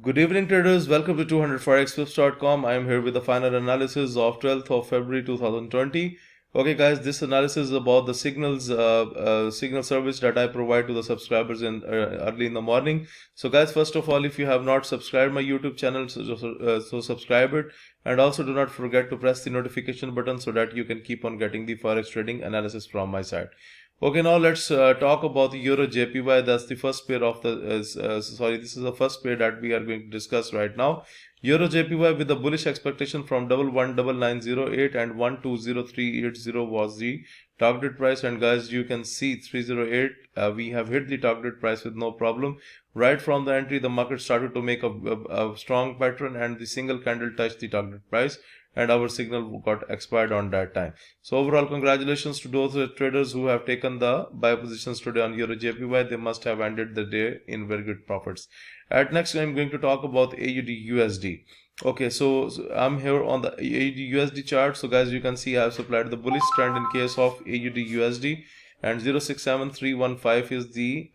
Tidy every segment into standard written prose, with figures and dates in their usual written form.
Good evening, traders. Welcome to 200forexflips.com. I am here with the final analysis of 12th of February 2020. Okay, guys, this analysis is about the signal service that I provide to the subscribers in early in the morning. So, guys, first of all, if you have not subscribed my YouTube channel, so subscribe it, and also do not forget to press the notification button so that you can keep on getting the forex trading analysis from my side. Okay, now let's talk about the Euro JPY. That's the first pair of this is the first pair that we are going to discuss right now. Euro JPY with the bullish expectation from 119908 and 120380 was the target price. And guys, you can see 308. We have hit the target price with no problem. Right from the entry, the market started to make a strong pattern, and the single candle touched the target price, and our signal got expired on that time. So overall, congratulations to those traders who have taken the buy positions today on Euro JPY. They must have ended the day in very good profits. At next, I'm going to talk about AUD USD. Okay, so I'm here on the AUD USD chart. So guys, you can see I have supplied the bullish trend in case of AUD USD, and 067315 is the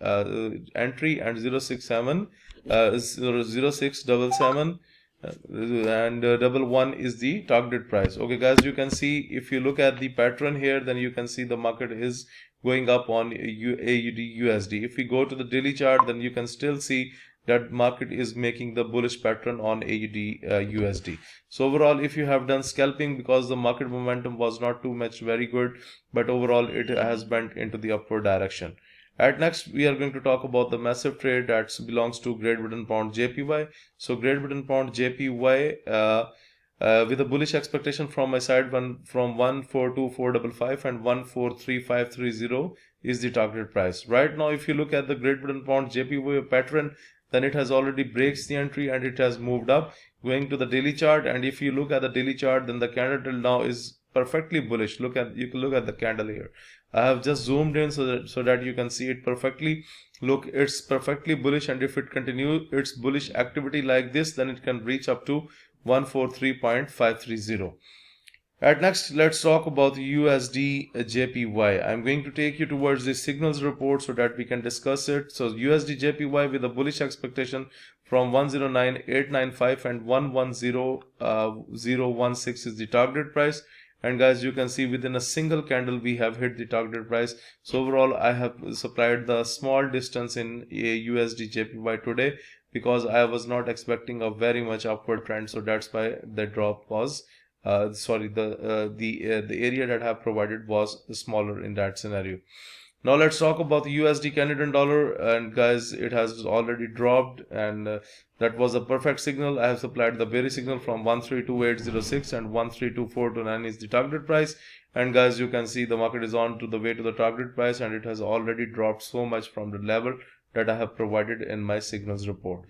entry, and 067 is 0677 and 11 is the target price. Okay, guys, you can see if you look at the pattern here, then you can see the market is going up on AUD USD. If we go to the daily chart, then you can still see that market is making the bullish pattern on AUD USD. So overall, if you have done scalping, because the market momentum was not too much very good, but overall it has bent into the upward direction. At next, we are going to talk about the massive trade that belongs to Great Britain Pound JPY. So Great Britain Pound JPY with a bullish expectation from my side, from 142455 and 143530 is the target price. Right now, if you look at the Great Britain Pound JPY pattern, then it has already breaks the entry and it has moved up. Going to the daily chart, and if you look at the daily chart, then the candle now is perfectly bullish. You can look at the candle here. I have just zoomed in so that you can see it perfectly. Look, it's perfectly bullish, and if it continues its bullish activity like this, then it can reach up to 143.530. At next, let's talk about USD JPY. I'm going to take you towards the signals report so that we can discuss it. So USD JPY with a bullish expectation from 109895 and 110016 is the target price. And guys, you can see within a single candle we have hit the target price. So overall, I have supplied the small distance in USD JPY today because I was not expecting a very much upward trend. So that's why the drop was the area that I have provided was smaller in that scenario. Now let's talk about the USD Canadian dollar, and guys, it has already dropped, and that was a perfect signal. I have supplied the bearish signal from 132806 and 132429 is the target price, and guys, you can see the market is on to the way to the target price, and it has already dropped so much from the level that I have provided in my signals report.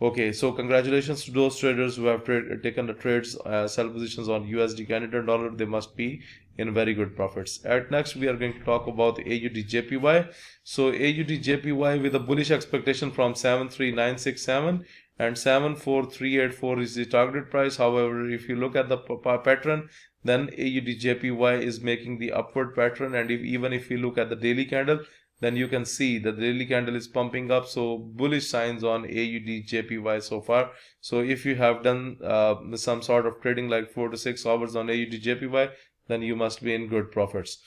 Okay, so congratulations to those traders who have taken the trades, sell positions on USD Canadian dollar. They must be in very good profits. At next, we are going to talk about AUD JPY. So AUD JPY with a bullish expectation from 73967 and 74384 is the target price. However, if you look at the pattern, then AUD JPY is making the upward pattern, and even if you look at the daily candle, then you can see the daily candle is pumping up. So bullish signs on AUD JPY so far. So if you have done some sort of trading like 4 to 6 hours on AUD JPY, then you must be in good profits.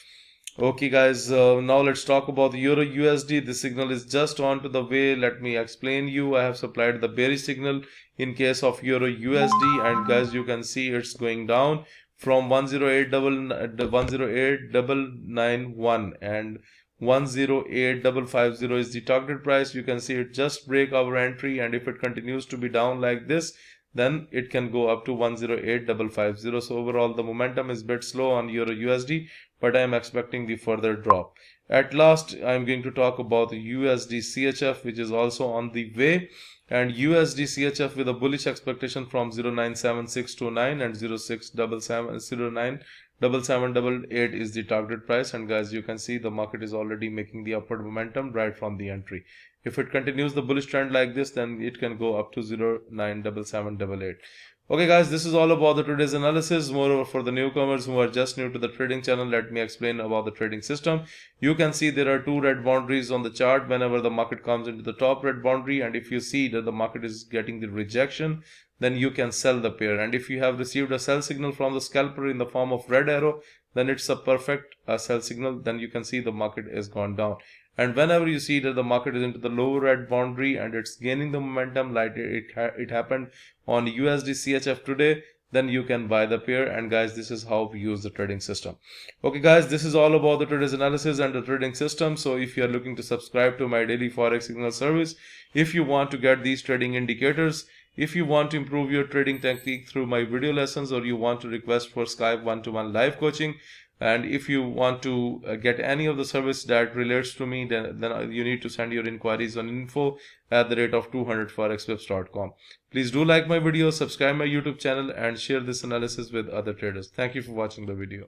Okay guys, now let's talk about the Euro USD. The signal is just on to the way. Let me explain you. I have supplied the bearish signal in case of Euro USD, and guys, you can see it's going down from 108,991 and 108,550 is the target price. You can see it just break our entry, and if it continues to be down like this, then it can go up to 108,550. So overall, the momentum is a bit slow on Euro USD, but I am expecting the further drop. At last, I am going to talk about the USD CHF, which is also on the way, and USD CHF with a bullish expectation from 097629 and 0677097788 is the target price, and guys, you can see the market is already making the upward momentum right from the entry. If it continues the bullish trend like this, then it can go up to 097788. Okay guys, this is all about the today's analysis. Moreover, for the newcomers who are just new to the trading channel, let me explain about the trading system. You can see there are two red boundaries on the chart whenever the market comes into the top red boundary, and if you see that the market is getting the rejection, then you can sell the pair. And if you have received a sell signal from the scalper in the form of red arrow, then it's a perfect sell signal. Then you can see the market is gone down. And whenever you see that the market is into the low red boundary and it's gaining the momentum like it happened on USD CHF today, then you can buy the pair. And guys, this is how we use the trading system. Okay guys, this is all about the today's analysis and the trading system. So if you are looking to subscribe to my daily forex signal service, if you want to get these trading indicators, if you want to improve your trading technique through my video lessons, or you want to request for Skype one-to-one live coaching, and if you want to get any of the service that relates to me, then you need to send your inquiries on info@200forexwebs.com. Please do like my video, subscribe my YouTube channel, and share this analysis with other traders. Thank you for watching the video.